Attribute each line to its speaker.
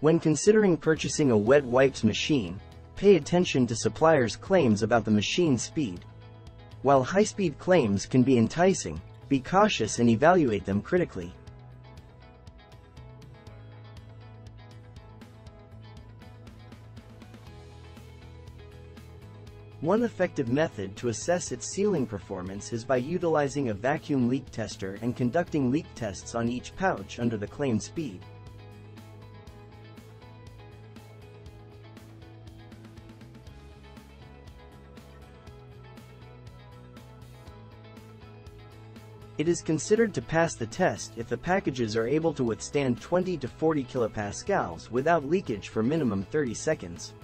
Speaker 1: When considering purchasing a wet wipes machine, pay attention to suppliers' claims about the machine's speed. While high-speed claims can be enticing, be cautious and evaluate them critically. One effective method to assess its sealing performance is by utilizing a vacuum leak tester and conducting leak tests on each pouch under the claimed speed. It is considered to pass the test if the packages are able to withstand 20 to 40 kilopascals without leakage for minimum 30 seconds.